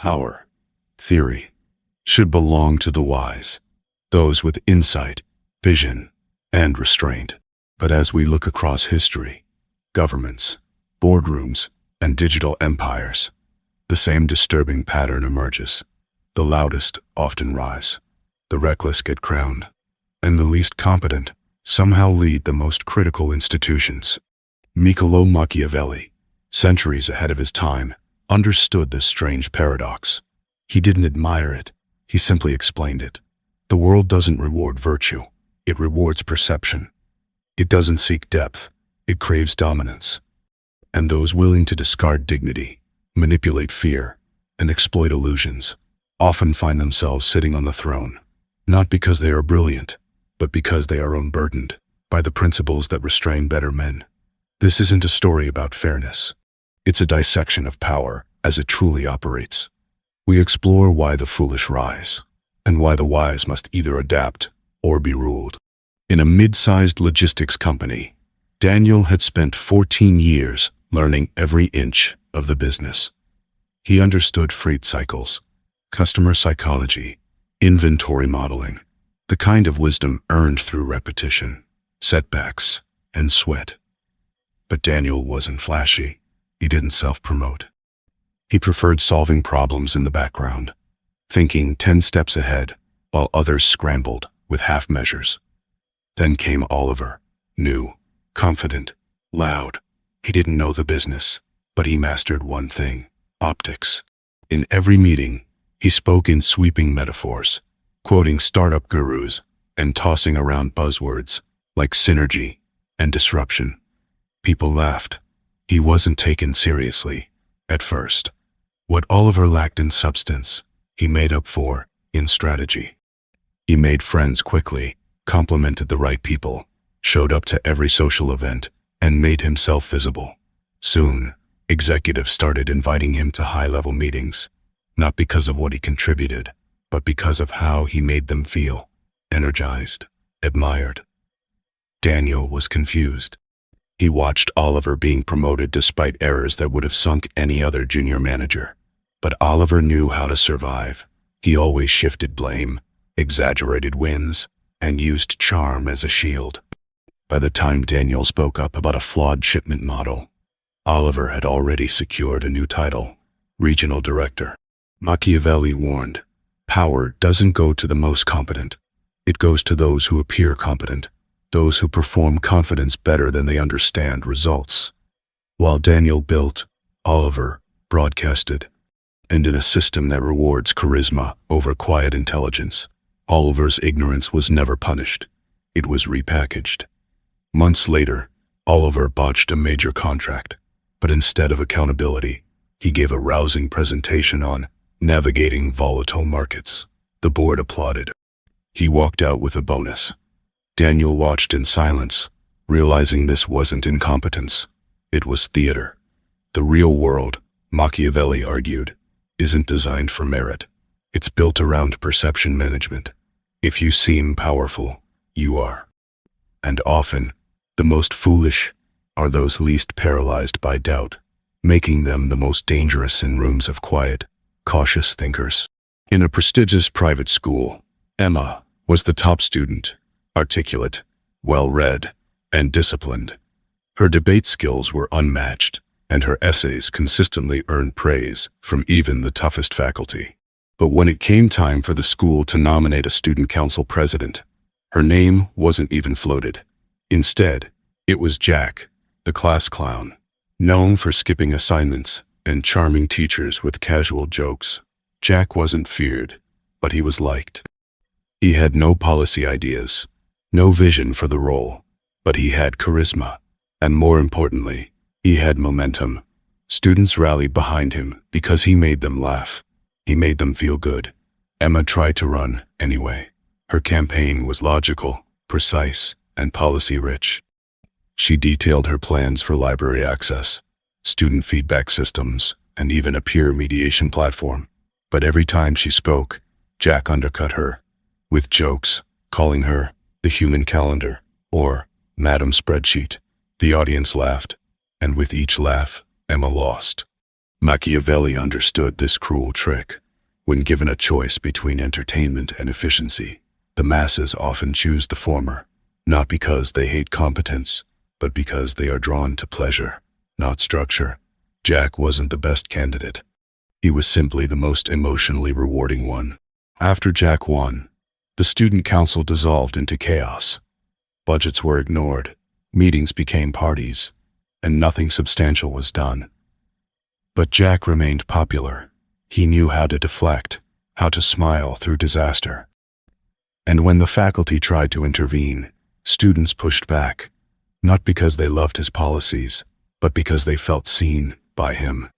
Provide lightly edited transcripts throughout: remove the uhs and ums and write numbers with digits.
Power, theory, should belong to the wise, those with insight, vision, and restraint. But as we look across history, governments, boardrooms, and digital empires, the same disturbing pattern emerges. The loudest often rise, the reckless get crowned, and the least competent somehow lead the most critical institutions. Niccolò Machiavelli, centuries ahead of his time, understood this strange paradox. He didn't admire it, he simply explained it. The world doesn't reward virtue, it rewards perception. It doesn't seek depth, it craves dominance. And those willing to discard dignity, manipulate fear, and exploit illusions often find themselves sitting on the throne, not because they are brilliant, but because they are unburdened by the principles that restrain better men. This isn't a story about fairness. It's a dissection of power as it truly operates. We explore why the foolish rise, and why the wise must either adapt or be ruled. In a mid-sized logistics company, Daniel had spent 14 years learning every inch of the business. He understood freight cycles, customer psychology, inventory modeling, the kind of wisdom earned through repetition, setbacks, and sweat. But Daniel wasn't flashy. He didn't self-promote. He preferred solving problems in the background, thinking 10 steps ahead while others scrambled with half measures. Then came Oliver, new, confident, loud. He didn't know the business, but he mastered one thing: optics. In every meeting, he spoke in sweeping metaphors, quoting startup gurus and tossing around buzzwords like synergy and disruption. People laughed. He wasn't taken seriously at first. What Oliver lacked in substance, he made up for in strategy. He made friends quickly, complimented the right people, showed up to every social event, and made himself visible. Soon, executives started inviting him to high-level meetings, not because of what he contributed, but because of how he made them feel, energized, admired. Daniel was confused. He watched Oliver being promoted despite errors that would have sunk any other junior manager. But Oliver knew how to survive. He always shifted blame, exaggerated wins, and used charm as a shield. By the time Daniel spoke up about a flawed shipment model, Oliver had already secured a new title, regional director. Machiavelli warned, power doesn't go to the most competent. It goes to those who appear competent, those who perform confidence better than they understand results. While Daniel built, Oliver broadcasted. And in a system that rewards charisma over quiet intelligence, Oliver's ignorance was never punished. It was repackaged. Months later, Oliver botched a major contract, but instead of accountability, he gave a rousing presentation on navigating volatile markets. The board applauded. He walked out with a bonus. Daniel watched in silence, realizing this wasn't incompetence. It was theater. The real world, Machiavelli argued, isn't designed for merit. It's built around perception management. If you seem powerful, you are. And often, the most foolish are those least paralyzed by doubt, making them the most dangerous in rooms of quiet, cautious thinkers. In a prestigious private school, Emma was the top student, articulate, well-read, and disciplined. Her debate skills were unmatched, and her essays consistently earned praise from even the toughest faculty. But when it came time for the school to nominate a student council president, her name wasn't even floated. Instead, it was Jack, the class clown, known for skipping assignments and charming teachers with casual jokes. Jack wasn't feared, but he was liked. He had no policy ideas, no vision for the role, but he had charisma, and more importantly, he had momentum. Students rallied behind him because he made them laugh. He made them feel good. Emma tried to run anyway. Her campaign was logical, precise, and policy-rich. She detailed her plans for library access, student feedback systems, and even a peer mediation platform. But every time she spoke, Jack undercut her, with jokes, calling her the human calendar or Madam Spreadsheet. The audience laughed, and with each laugh, Emma lost. Machiavelli understood this cruel trick. When given a choice between entertainment and efficiency, the masses often choose the former, not because they hate competence, but because they are drawn to pleasure, not structure. Jack wasn't the best candidate. He was simply the most emotionally rewarding one. After Jack won, the student council dissolved into chaos. Budgets were ignored, meetings became parties, and nothing substantial was done. But Jack remained popular. He knew how to deflect, how to smile through disaster. And when the faculty tried to intervene, students pushed back, not because they loved his policies, but because they felt seen by him.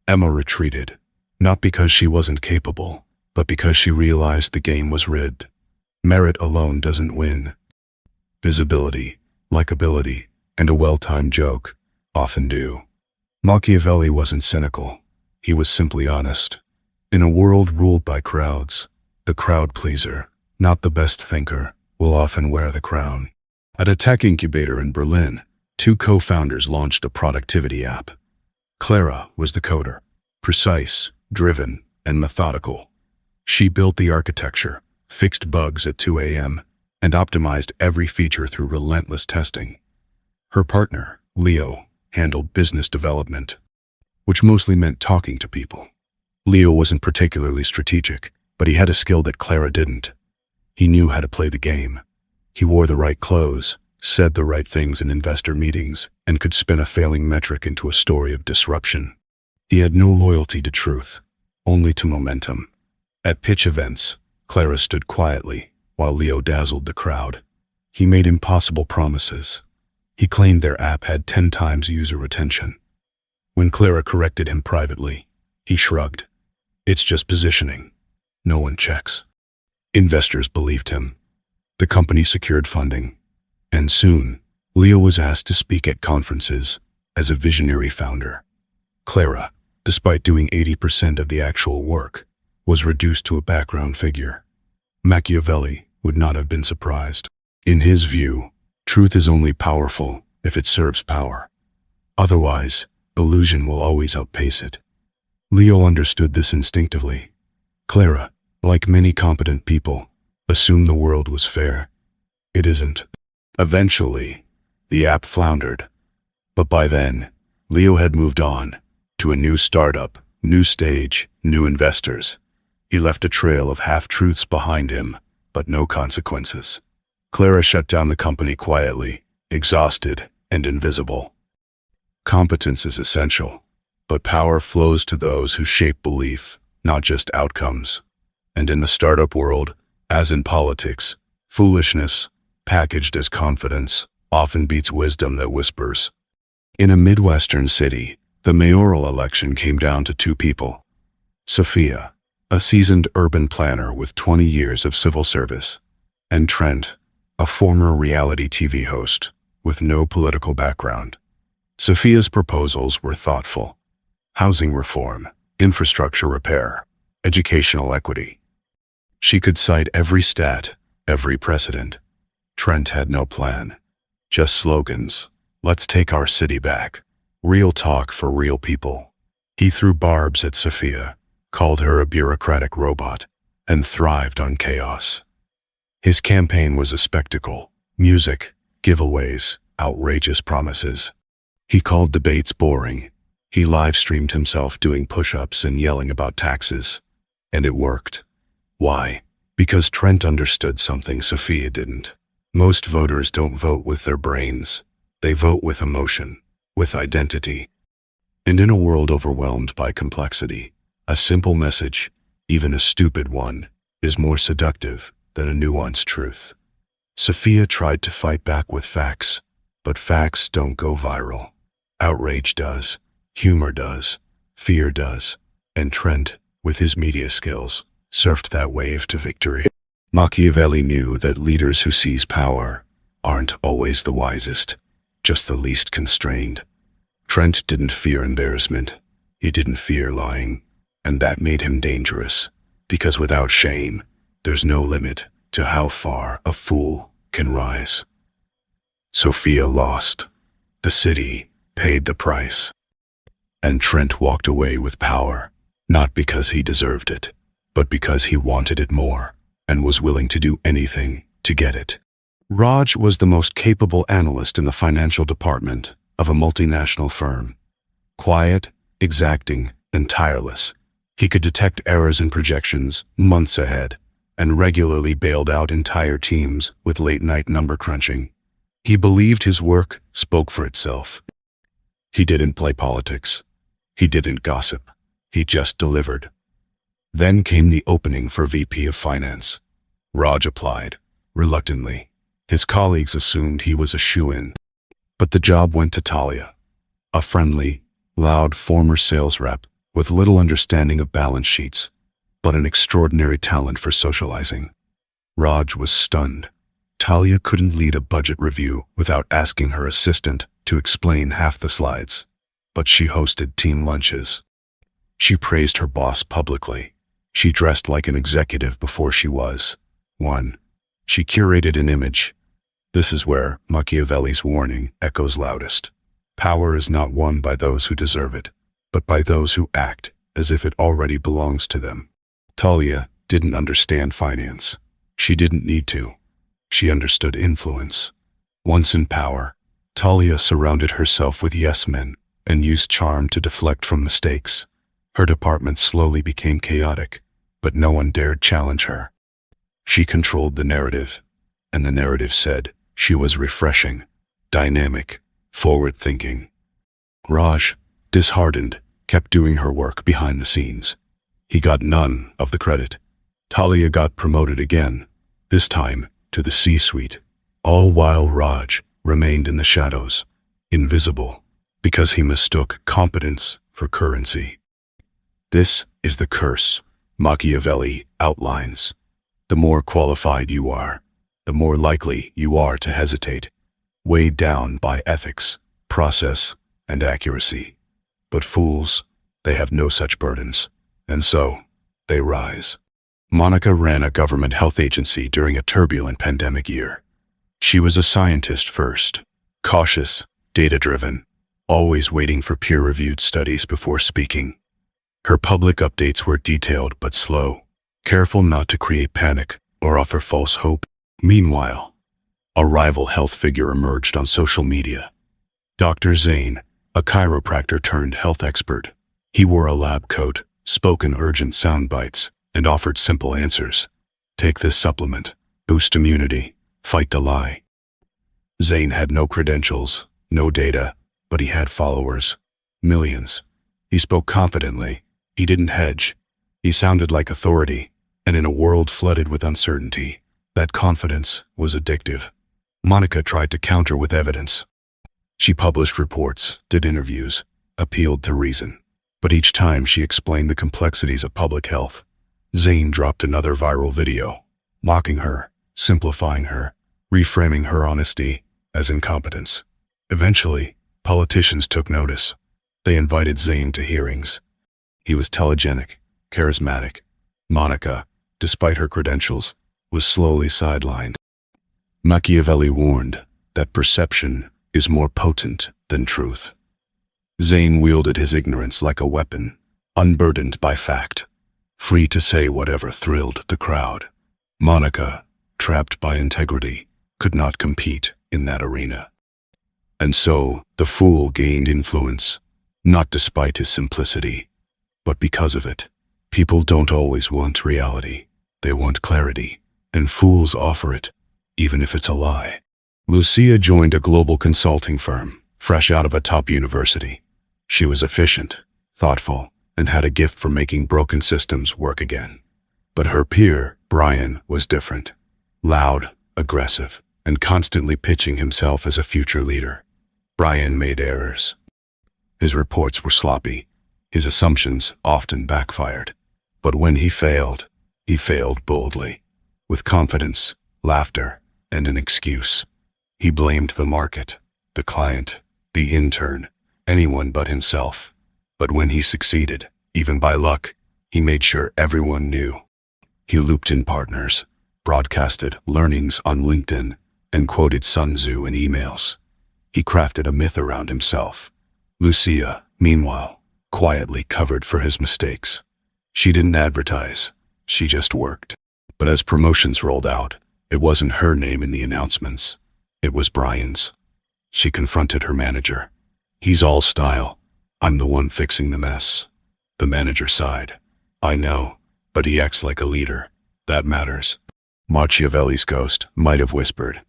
Emma retreated, not because she wasn't capable, but because she realized the game was rigged. Merit alone doesn't win. Visibility, likability, and a well-timed joke often do. Machiavelli wasn't cynical. He was simply honest. In a world ruled by crowds, the crowd pleaser, not the best thinker, will often wear the crown. At a tech incubator in Berlin, two co-founders launched a productivity app. Clara was the coder, precise, driven, and methodical. She built the architecture, fixed bugs at 2 a.m., and optimized every feature through relentless testing. Her partner, Leo, handled business development, which mostly meant talking to people. Leo wasn't particularly strategic, but he had a skill that Clara didn't. He knew how to play the game. He wore the right clothes, said the right things in investor meetings, and could spin a failing metric into a story of disruption. He had no loyalty to truth, only to momentum. At pitch events, Clara stood quietly, while Leo dazzled the crowd. He made impossible promises. He claimed their app had 10 times user retention. When Clara corrected him privately, he shrugged. It's just positioning. No one checks. Investors believed him. The company secured funding. And soon, Leo was asked to speak at conferences as a visionary founder. Clara, despite doing 80% of the actual work, was reduced to a background figure. Machiavelli would not have been surprised. In his view, truth is only powerful if it serves power. Otherwise, illusion will always outpace it. Leo understood this instinctively. Clara, like many competent people, assumed the world was fair. It isn't. Eventually, the app floundered. But by then, Leo had moved on to a new startup, new stage, new investors. He left a trail of half-truths behind him, but no consequences. Clara shut down the company quietly, exhausted and invisible. Competence is essential, but power flows to those who shape belief, not just outcomes. And in the startup world, as in politics, foolishness, packaged as confidence, often beats wisdom that whispers. In a Midwestern city, the mayoral election came down to two people. Sophia, a seasoned urban planner with 20 years of civil service, and Trent, a former reality TV host with no political background. Sophia's proposals were thoughtful: housing reform, infrastructure repair, educational equity. She could cite every stat, every precedent. Trent had no plan, just slogans. Let's take our city back. Real talk for real people. He threw barbs at Sophia, called her a bureaucratic robot, and thrived on chaos. His campaign was a spectacle: music, giveaways, outrageous promises. He called debates boring. He live-streamed himself doing push-ups and yelling about taxes. And it worked. Why? Because Trent understood something Sophia didn't. Most voters don't vote with their brains. They vote with emotion, with identity. And in a world overwhelmed by complexity, a simple message, even a stupid one, is more seductive than a nuanced truth. Sophia tried to fight back with facts, but facts don't go viral. Outrage does, humor does, fear does, and Trent, with his media skills, surfed that wave to victory. Machiavelli knew that leaders who seize power aren't always the wisest, just the least constrained. Trent didn't fear embarrassment. He didn't fear lying, and that made him dangerous, because without shame, there's no limit to how far a fool can rise. Sophia lost. The city paid the price. And Trent walked away with power, not because he deserved it, but because he wanted it more and was willing to do anything to get it. Raj was the most capable analyst in the financial department of a multinational firm. Quiet, exacting, and tireless, he could detect errors in projections months ahead and regularly bailed out entire teams with late-night number crunching. He believed his work spoke for itself. He didn't play politics. He didn't gossip. He just delivered. Then came the opening for VP of Finance. Raj applied, reluctantly. His colleagues assumed he was a shoo-in. But the job went to Talia, a friendly, loud former sales rep with little understanding of balance sheets, but an extraordinary talent for socializing. Raj was stunned. Talia couldn't lead a budget review without asking her assistant to explain half the slides, but she hosted team lunches. She praised her boss publicly. She dressed like an executive before she was one. She curated an image. This is where Machiavelli's warning echoes loudest. Power is not won by those who deserve it, but by those who act as if it already belongs to them. Talia didn't understand finance. She didn't need to. She understood influence. Once in power, Talia surrounded herself with yes-men and used charm to deflect from mistakes. Her department slowly became chaotic, but no one dared challenge her. She controlled the narrative, and the narrative said she was refreshing, dynamic, forward-thinking. Raj, disheartened, kept doing her work behind the scenes. He got none of the credit. Talia got promoted again, this time to the C-suite, all while Raj remained in the shadows, invisible, because he mistook competence for currency. This is the curse Machiavelli outlines. The more qualified you are, the more likely you are to hesitate, weighed down by ethics, process, and accuracy. But fools, they have no such burdens, and so they rise. Monica ran a government health agency during a turbulent pandemic year. She was a scientist first, cautious, data-driven, always waiting for peer-reviewed studies before speaking. Her public updates were detailed but slow, careful not to create panic or offer false hope. Meanwhile, a rival health figure emerged on social media. Dr. Zane, a chiropractor turned health expert. He wore a lab coat, spoke in urgent sound bites, and offered simple answers. Take this supplement, boost immunity, fight the lie. Zane had no credentials, no data, but he had followers. Millions. He spoke confidently. He didn't hedge. He sounded like authority, and in a world flooded with uncertainty, that confidence was addictive. Monica tried to counter with evidence. She published reports, did interviews, appealed to reason. But each time she explained the complexities of public health, Zane dropped another viral video, mocking her, simplifying her, reframing her honesty as incompetence. Eventually, politicians took notice. They invited Zane to hearings. He was telegenic, charismatic. Monica, despite her credentials, was slowly sidelined. Machiavelli warned that perception is more potent than truth. Zane wielded his ignorance like a weapon, unburdened by fact, free to say whatever thrilled the crowd. Monica, trapped by integrity, could not compete in that arena. And so, the fool gained influence, not despite his simplicity, but because of it. People don't always want reality. They want clarity, and fools offer it, even if it's a lie. Lucia joined a global consulting firm, fresh out of a top university. She was efficient, thoughtful, and had a gift for making broken systems work again. But her peer, Brian, was different. Loud, aggressive, and constantly pitching himself as a future leader. Brian made errors. His reports were sloppy. His assumptions often backfired. But when he failed boldly, with confidence, laughter, and an excuse. He blamed the market, the client, the intern, anyone but himself. But when he succeeded, even by luck, he made sure everyone knew. He looped in partners, broadcasted learnings on LinkedIn, and quoted Sun Tzu in emails. He crafted a myth around himself. Lucia, meanwhile, quietly covered for his mistakes. She didn't advertise, she just worked. But as promotions rolled out, it wasn't her name in the announcements. It was Brian's. She confronted her manager. "He's all style. I'm the one fixing the mess." The manager sighed. "I know, but he acts like a leader. That matters." Machiavelli's ghost might have whispered,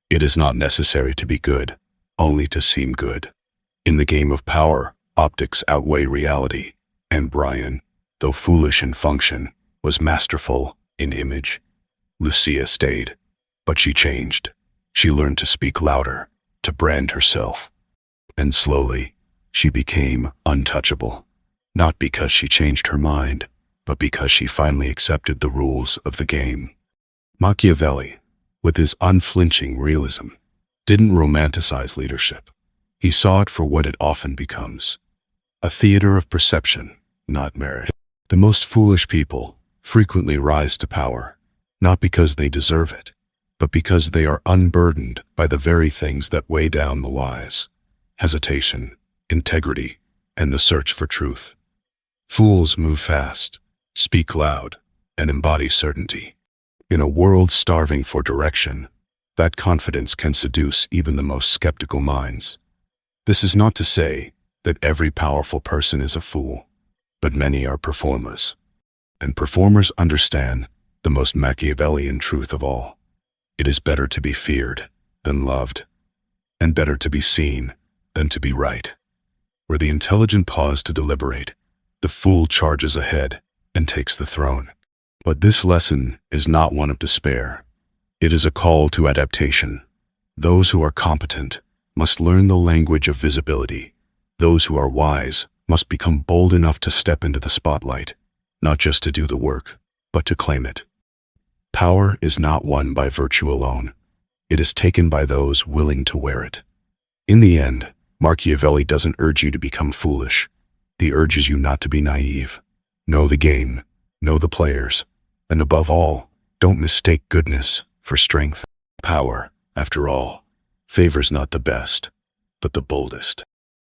"It is not necessary to be good, only to seem good." In the game of power, optics outweigh reality, and Brian, though foolish in function, was masterful in image. Lucia stayed, but she changed. She learned to speak louder, to brand herself. And slowly, she became untouchable. Not because she changed her mind, but because she finally accepted the rules of the game. Machiavelli, with his unflinching realism, didn't romanticize leadership. He saw it for what it often becomes: a theater of perception, not merit. The most foolish people frequently rise to power, not because they deserve it, but because they are unburdened by the very things that weigh down the wise: hesitation, integrity, and the search for truth. Fools move fast, speak loud, and embody certainty. In a world starving for direction, that confidence can seduce even the most skeptical minds. This is not to say that every powerful person is a fool, but many are performers. And performers understand the most Machiavellian truth of all: it is better to be feared than loved, and better to be seen than to be right. Where the intelligent pause to deliberate, the fool charges ahead and takes the throne. But this lesson is not one of despair. It is a call to adaptation. Those who are competent must learn the language of visibility. Those who are wise must become bold enough to step into the spotlight, not just to do the work, but to claim it. Power is not won by virtue alone. It is taken by those willing to wear it. In the end, Machiavelli doesn't urge you to become foolish. He urges you not to be naive. Know the game, know the players, and above all, don't mistake goodness for strength. Power, after all, favors not the best, but the boldest.